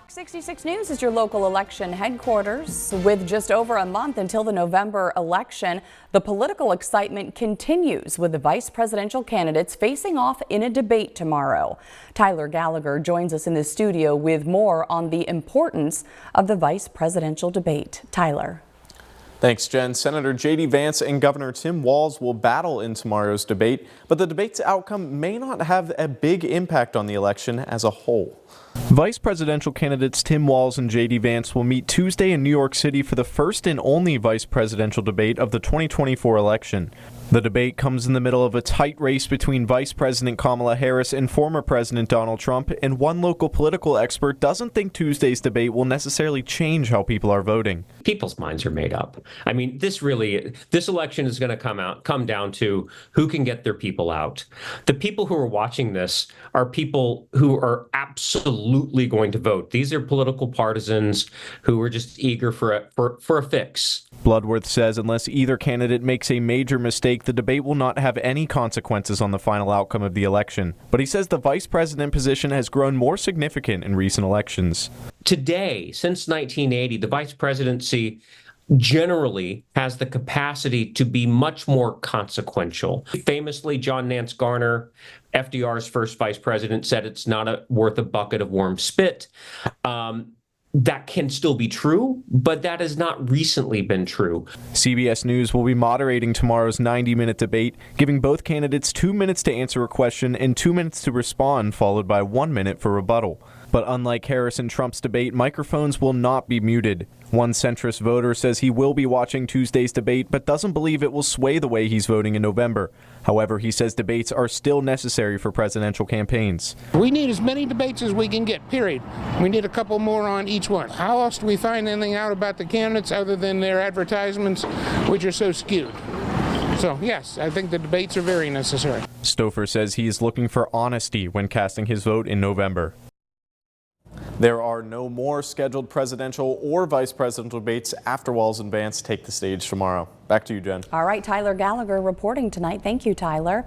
Fox 66 News is your local election headquarters. With just over a month until the November election, the political excitement continues with the vice presidential candidates facing off in a debate tomorrow. Tyler Gallagher joins us in the studio with more on the importance of the vice presidential debate. Tyler. Thanks, Jen. Senator J.D. Vance and Governor Tim Walz will battle in tomorrow's debate, but the debate's outcome may not have a big impact on the election as a whole. Vice presidential candidates Tim Walz and J.D. Vance will meet Tuesday in New York City for the first and only vice presidential debate of the 2024 election. The debate comes in the middle of a tight race between Vice President Kamala Harris and former President Donald Trump, and one local political expert doesn't think Tuesday's debate will necessarily change how people are voting. People's minds are made up. I mean, this election is going to come down to who can get their people out. The people who are watching this are people who are absolutely going to vote. These are political partisans who are just eager for a fix. Bloodworth says unless either candidate makes a major mistake, the debate will not have any consequences on the final outcome of the election. But he says the vice president position has grown more significant in recent elections. Today, since 1980, the vice presidency generally has the capacity to be much more consequential. Famously, John Nance Garner, FDR's first vice president, said it's not worth a bucket of warm spit. That can still be true, but that has not recently been true. CBS News will be moderating tomorrow's 90-minute debate, giving both candidates 2 minutes to answer a question and 2 minutes to respond, followed by 1 minute for rebuttal. But unlike Harris and Trump's debate, microphones will not be muted. One centrist voter says he will be watching Tuesday's debate, but doesn't believe it will sway the way he's voting in November. However, he says debates are still necessary for presidential campaigns. We need as many debates as we can get, period. We need a couple more on each one. How else do we find anything out about the candidates other than their advertisements, which are so skewed? So, yes, I think the debates are very necessary. Stouffer says he is looking for honesty when casting his vote in November. There are no more scheduled presidential or vice presidential debates after Walz and Vance take the stage tomorrow. Back to you, Jen. All right, Tyler Gallagher reporting tonight. Thank you, Tyler.